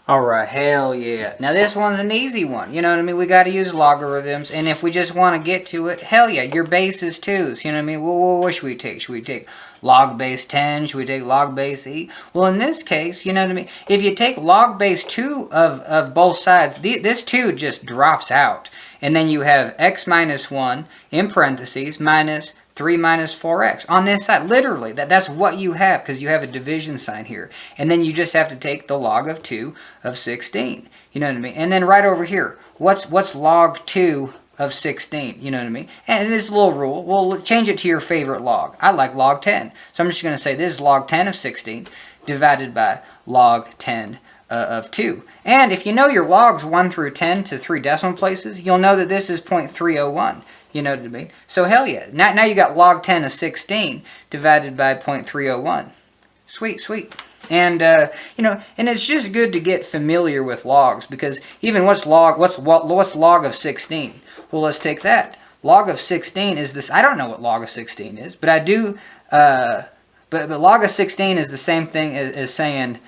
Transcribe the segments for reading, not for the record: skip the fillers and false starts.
Alright, hell yeah. Now this one's an easy one, you know what I mean? We got to use logarithms, and if we just want to get to it, hell yeah, your base is 2s, you know what I mean? Well, what should we take? Should we take log base 10? Should we take log base e? Well, in this case, you know what I mean? If you take log base 2 of both sides, this 2 just drops out. And then you have x minus 1 in parentheses minus 3 minus 4x on this side. Literally, that's what you have because you have a division sign here. And then you just have to take the log of 2 of 16. You know what I mean? And then right over here, what's log 2 of 16? You know what I mean? And this little rule, we'll change it to your favorite log. I like log 10. So I'm just going to say this is log 10 of 16 divided by log 10 of 2. And if you know your logs 1 through 10 to 3 decimal places, you'll know that this is 0.301. You know what I mean? So hell yeah. Now you got log 10 of 16 divided by 0.301. Sweet, sweet. And, you know, and it's just good to get familiar with logs because even what's log of 16? Well, let's take that. Log of 16 is this. I don't know what log of 16 is, but I do. But log of 16 is the same thing as saying.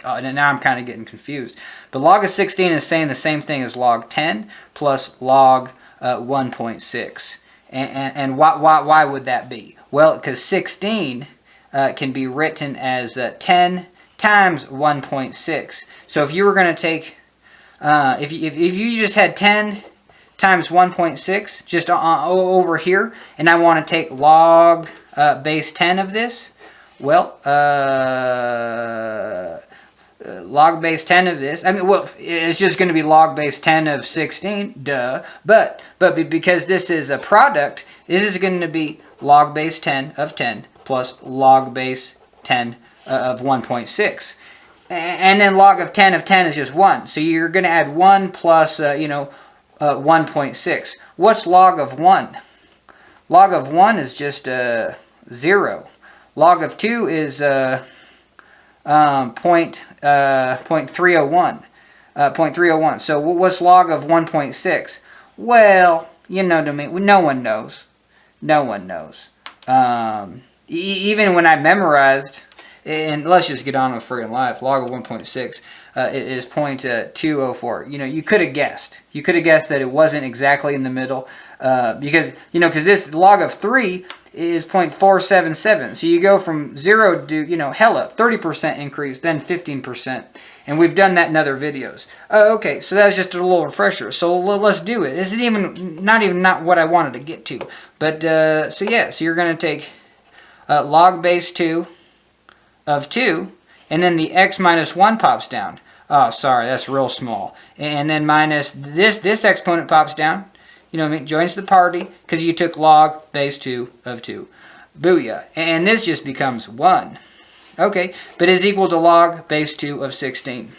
Oh, now I'm kind of getting confused. But log of 16 is saying the same thing as log 10 plus log 1.6. And why would that be? Well, because 16 can be written as 10 times 1.6. So if you were going to take, if you just had 10 times 1.6 just over here, and I want to take log base 10 of this, well, log base 10 of this, I mean, well, it's just going to be log base 10 of 16, duh. But because this is a product, this is going to be log base 10 of 10 plus log base 10 of 1.6. And then log of 10 is just 1. So you're going to add 1 plus, 1.6. What's log of 1? Log of 1 is just 0. Log of 2 is 0.301. So what's log of 1.6? Well, you know what I mean. No one knows. No one knows. Even when I memorized, and let's just get on with friggin' life, log of 1.6 is 0.204. You know, you could have guessed. You could have guessed that it wasn't exactly in the middle because this log of 3 is 0.477. So you go from 0 to, hella, 30% increase, then 15%. And we've done that in other videos. Okay, so that's just a little refresher. So let's do it. This is not what I wanted to get to. But, so you're going to take log base 2 of 2, and then the x minus 1 pops down. Oh, sorry, that's real small. And then minus this exponent pops down. You know what I mean? Joins the party because you took log base 2 of 2. Booyah. And this just becomes 1. Okay, but is equal to log base 2 of 16.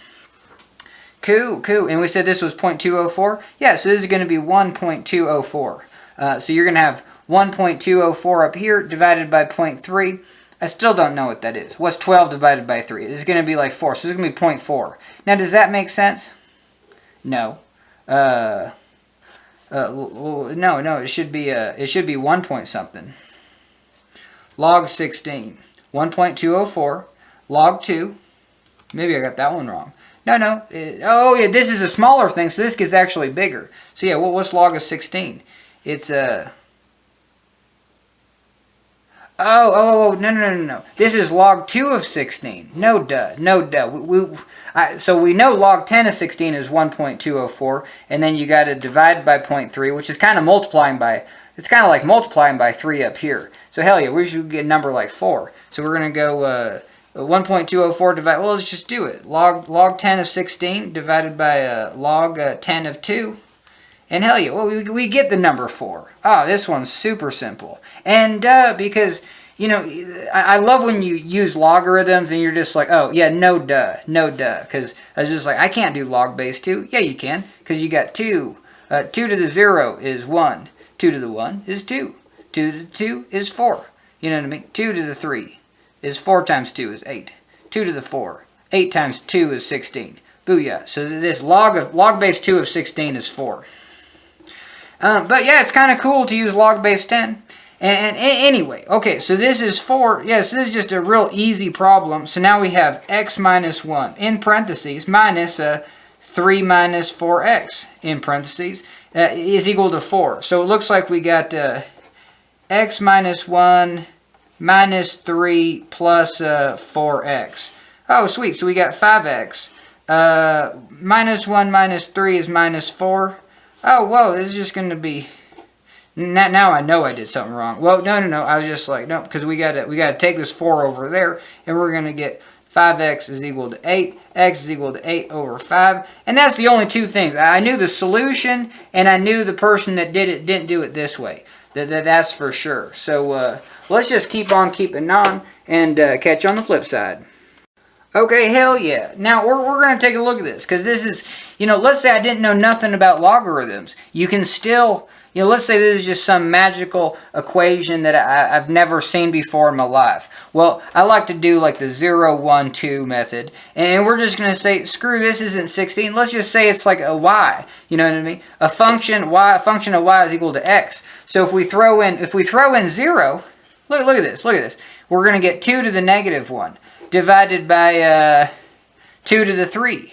Cool. And we said this was 0.204? Yeah, so this is going to be 1.204. So you're going to have 1.204 up here divided by 0.3. I still don't know what that is. What's 12 divided by 3? This is going to be like 4, so this is going to be 0.4. Now, does that make sense? No. No, it should be 1 point something. Log 16. 1.204. Log 2. Maybe I got that one wrong. No. This is a smaller thing, so this gets actually bigger. So yeah, what's log of 16? It's no. This is log 2 of 16. No duh. So we know log 10 of 16 is 1.204, and then you got to divide by 0.3, which is kind of multiplying by. It's kind of like multiplying by 3 up here. So hell yeah, we should get a number like 4. So we're gonna go 1.204 divided. Well, let's just do it. Log 10 of 16 divided by log 10 of 2. And hell yeah, well, we get the number 4. Oh, this one's super simple. And because, I love when you use logarithms and you're just like, oh, yeah, no duh. Because I was just like, I can't do log base 2. Yeah, you can, because you got 2. 2 to the 0 is 1. 2 to the 1 is 2. 2 to the 2 is 4. You know what I mean? 2 to the 3 is 4 times 2 is 8. 2 to the 4. 8 times 2 is 16. Booyah. So this log base 2 of 16 is 4. But yeah, it's kind of cool to use log base 10. And anyway, okay, so this is 4. Yes, this is just a real easy problem. So now we have x minus 1 in parentheses minus 3 minus 4x in parentheses is equal to 4. So it looks like we got x minus 1 minus 3 plus 4x. Oh, sweet. So we got 5x. Minus 1 minus 3 is minus 4. Oh, whoa, this is just going to be... Now I know I did something wrong. Well, no. I was just like, no, because we gotta take this 4 over there, and we're going to get 5x is equal to 8. X is equal to 8 over 5. And that's the only two things. I knew the solution, and I knew the person that did it didn't do it this way. That's for sure. So let's just keep on keeping on, and catch you on the flip side. Okay, hell yeah. Now, we're going to take a look at this, because this is, let's say I didn't know nothing about logarithms. You can still, let's say this is just some magical equation that I've never seen before in my life. Well, I like to do like the 0, 1, 2 method, and we're just going to say, screw this isn't 16. Let's just say it's like a y, you know what I mean? A function of y is equal to x. So if we throw in 0, look at this. We're going to get 2 to the negative 1. Divided by 2 to the 3.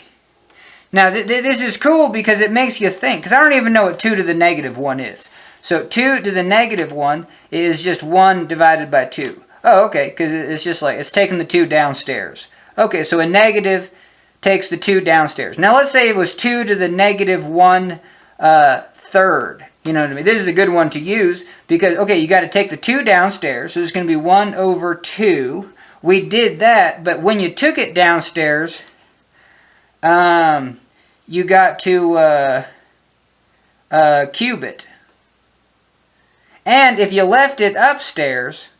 Now, this is cool because it makes you think. Because I don't even know what 2 to the negative 1 is. So 2 to the negative 1 is just 1 divided by 2. Oh, okay, because it's just like, it's taking the 2 downstairs. Okay, so a negative takes the 2 downstairs. Now, let's say it was 2 to the negative 1 third. You know what I mean? This is a good one to use because, okay, you got to take the 2 downstairs. So it's going to be 1 over 2. We did that, but when you took it downstairs, you got to cube it. And if you left it upstairs,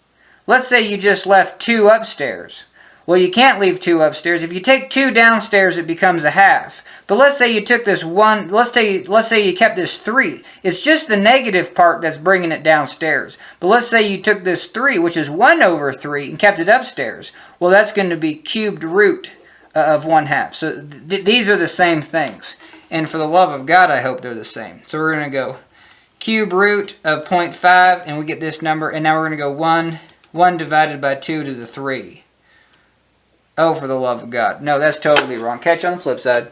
let's say you just left 2 upstairs. Well, you can't leave 2 upstairs. If you take 2 downstairs, it becomes a half. But let's say you took this 1, let's say you kept this 3. It's just the negative part that's bringing it downstairs. But let's say you took this 3, which is 1 over 3, and kept it upstairs. Well, that's going to be cubed root of 1/2. So these are the same things. And for the love of God, I hope they're the same. So we're going to go cube root of 0.5, and we get this number. And now we're going to go 1 divided by 2 to the 3. Oh, for the love of God. No, that's totally wrong. Catch on the flip side.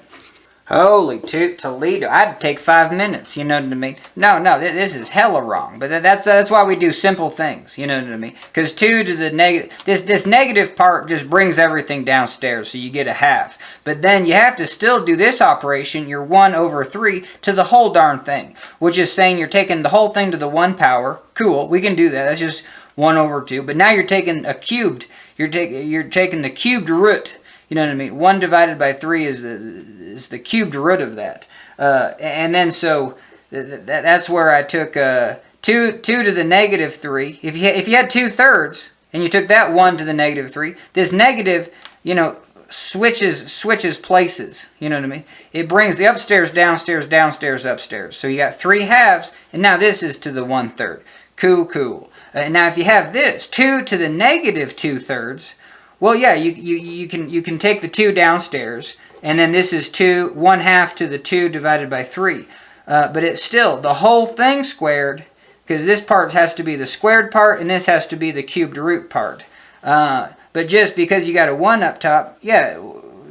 Holy Toledo. I'd take 5 minutes, you know what I mean? No, this is hella wrong. But that's why we do simple things, you know what I mean? Because 2 to the negative, this negative part just brings everything downstairs, so you get a half. But then you have to still do this operation, your 1 over 3, to the whole darn thing. Which is saying you're taking the whole thing to the 1 power. Cool, we can do that. That's just 1 over 2. But now you're taking a cubed. You're taking the cubed root. You know what I mean? 1 divided by 3 is the cubed root of that. And then so that's where I took 2 to the negative 3. If you had 2/3 and you took that 1 to the negative 3, this negative, switches places. You know what I mean? It brings the upstairs, downstairs, downstairs, upstairs. So you got 3 halves, and now this is to the 1/3. Cool. Now if you have this 2 to the negative 2/3, well, yeah, you can take the 2 downstairs, and then this is 1/2 to the 2 divided by 3. But it's still the whole thing squared, because this part has to be the squared part, and this has to be the cubed root part. But just because you got a 1 up top, yeah,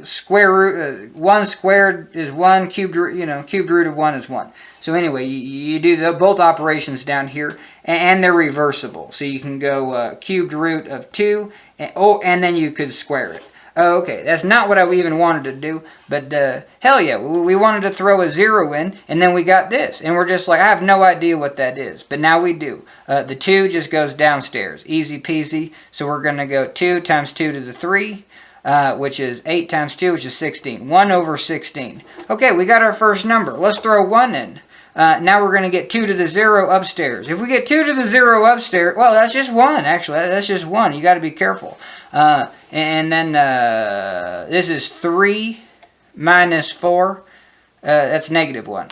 square root 1 squared is 1, cubed root of 1 is 1. So anyway, you do both operations down here, and they're reversible. So you can go cubed root of 2, and then you could square it. Okay, that's not what I even wanted to do, but hell yeah, we wanted to throw a 0 in, and then we got this. And we're just like, I have no idea what that is, but now we do. The 2 just goes downstairs, easy peasy. So we're going to go 2 times 2 to the 3. Which is 8 times 2, which is 16. 1 over 16. Okay, we got our first number. Let's throw 1 in. Now we're going to get 2 to the 0 upstairs. If we get 2 to the 0 upstairs, well, that's just 1, actually. That's just 1. You got to be careful. And then this is 3 minus 4. That's negative 1.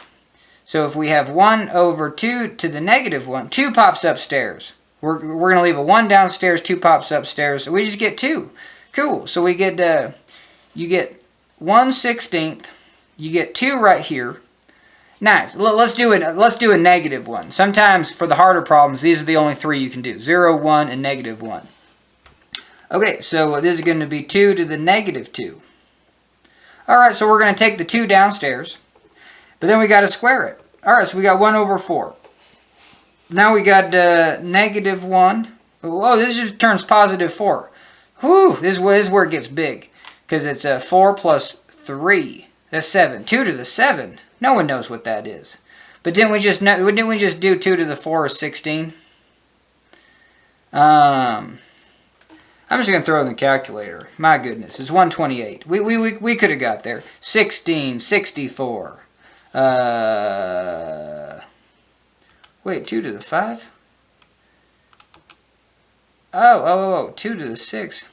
So if we have 1 over 2 to the negative 1, 2 pops upstairs. We're going to leave a 1 downstairs, 2 pops upstairs. So we just get 2. Cool. So we get, you get 1/16. You get 2 right here. Nice. Let's do it. Let's do a negative one. Sometimes for the harder problems, these are the only three you can do. 0, 1, and negative 1. Okay, so this is going to be 2 to the negative 2. Alright, so we're going to take the 2 downstairs. But then we got to square it. Alright, so we got 1 over 4. Now we got negative 1. Oh, this just turns positive 4. Whew, this is where it gets big. Because it's 4 plus 3. That's 7. 2 to the 7. No one knows what that is. But didn't we just do 2 to the 4 is 16? I'm just going to throw in the calculator. My goodness, it's 128. We could have got there. 16, 64. Wait, 2 to the 5? Oh, 2 to the 6.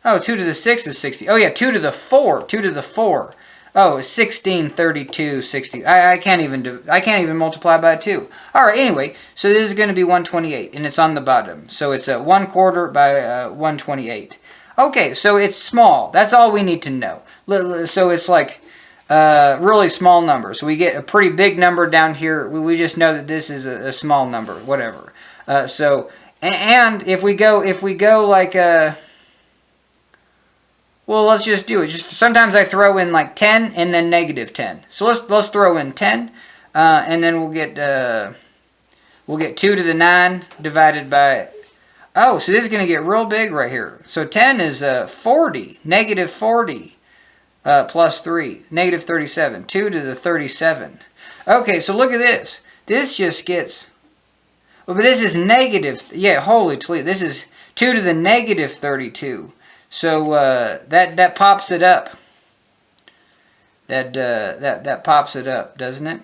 Oh, 2 to the 6 is 60. Oh, yeah, 2 to the 4. 2 to the 4. Oh, 16, 32, 60. I can't even multiply by 2. All right, anyway, so this is going to be 128, and it's on the bottom. So it's 1/4 by 128. Okay, so it's small. That's all we need to know. So it's like really small number. So we get a pretty big number down here. We just know that this is a small number, whatever. And if we go like well, let's just do it. Just sometimes I throw in like 10 and then negative 10. So let's throw in 10, and then we'll get 2 to the 9 divided by. Oh, so this is going to get real big right here. So 10 is 40, negative 40 plus 3, negative 37, 2 to the 37. Okay, so look at this. This just gets. Well, but this is negative. Yeah, holy Toledo. This is 2 to the negative 32. So that pops it up. That pops it up, doesn't it?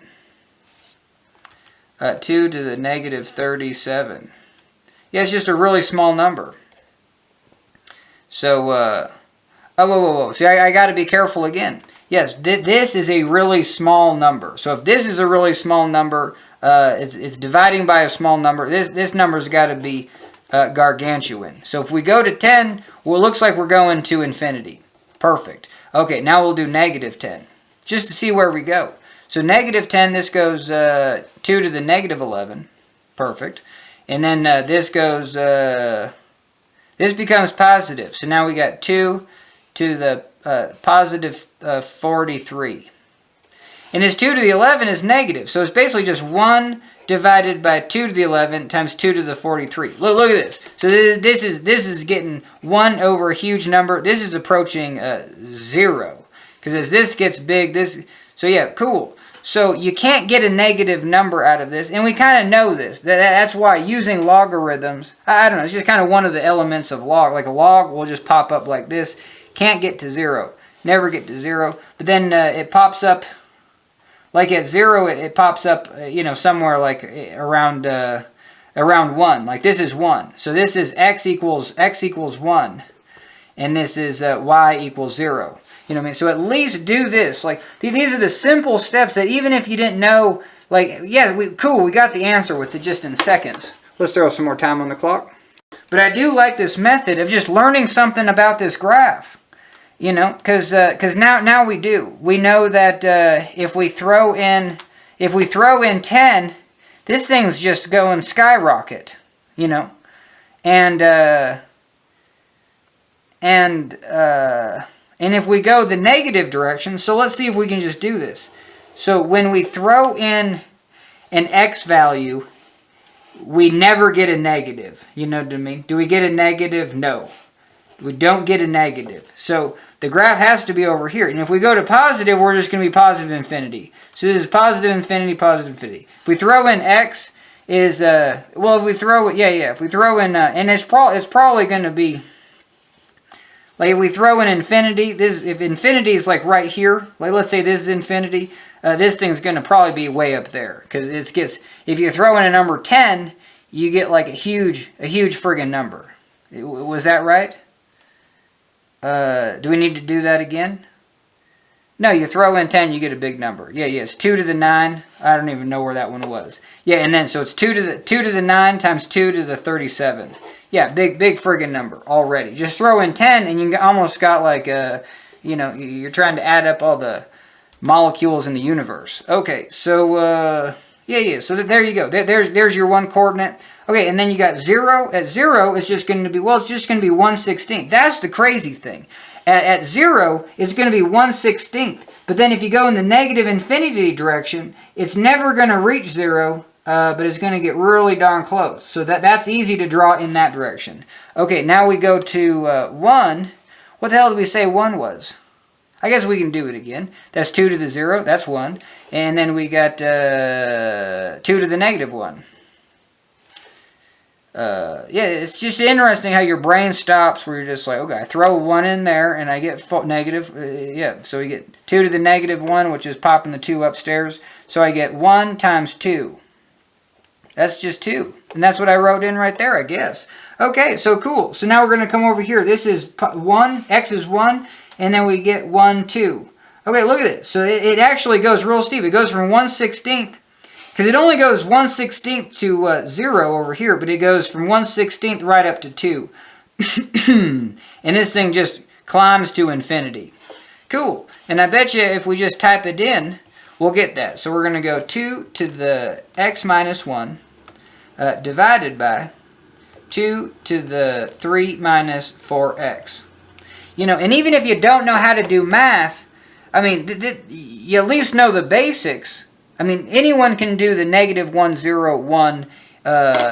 2 to the negative 37. Yeah, it's just a really small number. So whoa. See, I got to be careful again. Yes, this is a really small number. So if this is a really small number, it's dividing by a small number. This number's got to be gargantuan. So if we go to 10, well, it looks like we're going to infinity. Perfect. Okay, now we'll do negative 10, just to see where we go. So negative 10, this goes 2 to the negative 11. Perfect. And then this goes, this becomes positive. So now we got 2 to the positive 43. And this 2 to the 11 is negative. So it's basically just 1 divided by 2 to the 11 times 2 to the 43. Look at this. So this is getting 1 over a huge number. This is approaching 0. Because as this gets big, so yeah, cool. So you can't get a negative number out of this. And we kind of know this. That's why using logarithms, I don't know, it's just kind of one of the elements of log. Like a log will just pop up like this. Can't get to 0. Never get to 0. But then it pops up. Like at 0, it pops up, somewhere like around 1. Like this is 1. So this is x equals 1. And this is y equals 0. You know what I mean? So at least do this. Like these are the simple steps that even if you didn't know, like, yeah, we got the answer with it just in seconds. Let's throw some more time on the clock. But I do like this method of just learning something about this graph. You know, because now we do. We know that if we throw in 10, this thing's just going skyrocket. You know, and if we go the negative direction, so let's see if we can just do this. So when we throw in an x value, we never get a negative. You know what I mean? Do we get a negative? No. We don't get a negative. So the graph has to be over here. And if we go to positive, we're just going to be positive infinity. So this is positive infinity, positive infinity. If we throw in x is, if we throw it, if we throw in, and it's probably going to be, like if we throw in infinity, if infinity is like right here, like let's say this is infinity, this thing's going to probably be way up there. Because if you throw in a number 10, you get like a huge friggin' number. Was that right? Do we need to do that again? No, you throw in 10, you get a big number. Yeah, it's 2 to the 9. I don't even know where that one was. Yeah, and then so it's 2 to the 9 times 2 to the 37. Yeah, big friggin' number already. Just throw in 10 and you almost got like you're trying to add up all the molecules in the universe. Okay, so yeah. So there you go. There's your one coordinate. Okay, and then you got 0. At 0, it's just going to be, well, it's just going to be 1/16. That's the crazy thing. At 0, it's going to be 1/16. But then if you go in the negative infinity direction, it's never going to reach 0, but it's going to get really darn close. So that's easy to draw in that direction. Okay, now we go to 1. What the hell did we say 1 was? I guess we can do it again. That's 2 to the 0. That's 1. And then we got 2 to the negative 1. Yeah, it's just interesting how your brain stops where you're just like, okay, I throw 1 in there and I get negative. Yeah, so we get 2 to the negative 1, which is popping the 2 upstairs. So I get 1 times 2. That's just 2. And that's what I wrote in right there, I guess. Okay, so cool. So now we're going to come over here. This is 1. X is 1. And then we get 1, 2. Okay, look at it. So it actually goes real steep. It goes from 1/16. Because it only goes 1/16 to 0 over here, but it goes from 1/16 right up to 2. And this thing just climbs to infinity. Cool. And I bet you if we just type it in, we'll get that. So we're going to go 2 to the x minus 1 divided by 2 to the 3 minus 4x. You know, and even if you don't know how to do math, I mean, you at least know the basics. I mean, anyone can do the negative 1, 0, 1,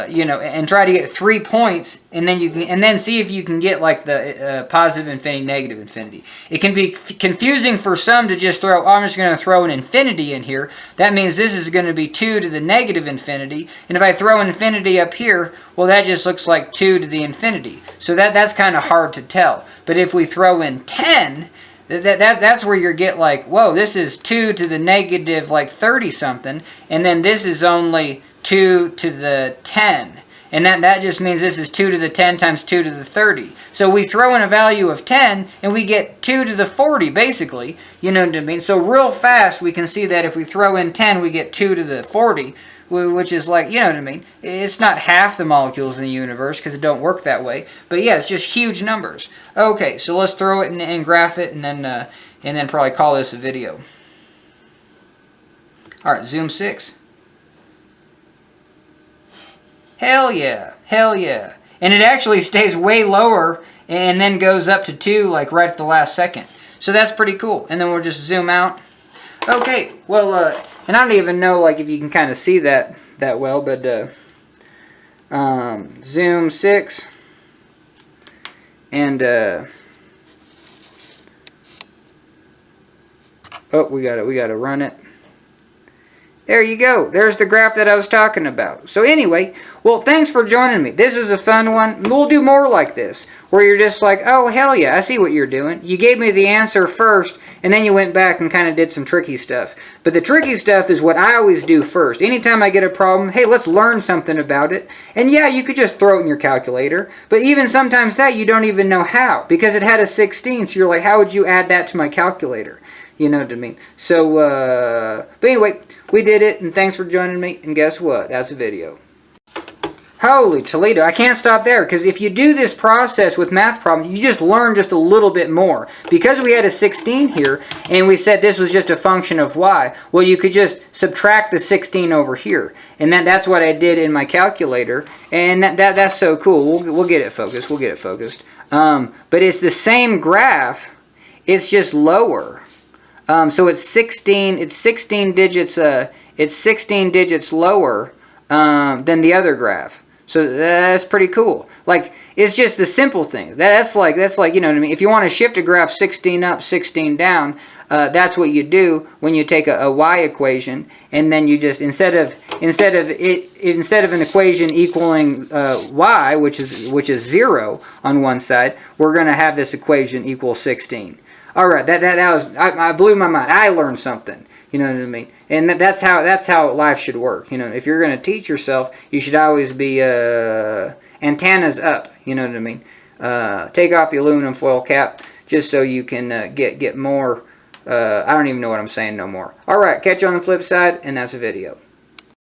you know, and try to get 3 points, and then you can, and then see if you can get like the positive infinity, negative infinity. It can be confusing for some to just throw, oh, I'm just going to throw an infinity in here. That means this is going to be 2 to the negative infinity, and if I throw an infinity up here, well, that just looks like 2 to the infinity. So that's kind of hard to tell. But if we throw in 10, that's where you get like, whoa, this is 2 to the negative like 30 something, and then this is only 2 to the 10. And that just means this is 2 to the 10 times 2 to the 30. So we throw in a value of 10, and we get 2 to the 40, basically. You know what I mean? So real fast, we can see that if we throw in 10, we get 2 to the 40, which is like, you know what I mean? It's not half the molecules in the universe, because it don't work that way. But yeah, it's just huge numbers. Okay, so let's throw it and graph it, and then probably call this a video. All right, zoom 6. Hell yeah, hell yeah. And it actually stays way lower and then goes up to 2 like right at the last second. So that's pretty cool. And then we'll just zoom out. Okay, well, and I don't even know like if you can kind of see that well, but zoom 6 and oh, we gotta run it. There you go. There's the graph that I was talking about. So anyway, well, thanks for joining me. This was a fun one. We'll do more like this, where you're just like, oh, hell yeah, I see what you're doing. You gave me the answer first, and then you went back and kind of did some tricky stuff. But the tricky stuff is what I always do first. Anytime I get a problem, hey, let's learn something about it. And yeah, you could just throw it in your calculator. But even sometimes that, you don't even know how, because it had a 16, so you're like, how would you add that to my calculator? You know what I mean? So, but anyway, we did it, and thanks for joining me, and guess what? That's a video. Holy Toledo, I can't stop there, because if you do this process with math problems, you just learn just a little bit more. Because we had a 16 here, and we said this was just a function of y, well, you could just subtract the 16 over here. And that's what I did in my calculator, and that's so cool. We'll get it focused. We'll get it focused. But it's the same graph, it's just lower. So it's 16 digits. It's 16 digits lower than the other graph. So that's pretty cool. Like, it's just the simple things. That's like you know what I mean. If you want to shift a graph 16 up, 16 down, that's what you do when you take a y equation, and then you just instead of an equation equaling y, which is 0 on one side, we're going to have this equation equal 16. All right, that was I blew my mind. I learned something. You know what I mean? And that's how life should work. You know, if you're going to teach yourself, you should always be antennas up. You know what I mean? Take off the aluminum foil cap just so you can get more. I don't even know what I'm saying no more. All right, catch you on the flip side, and that's a video.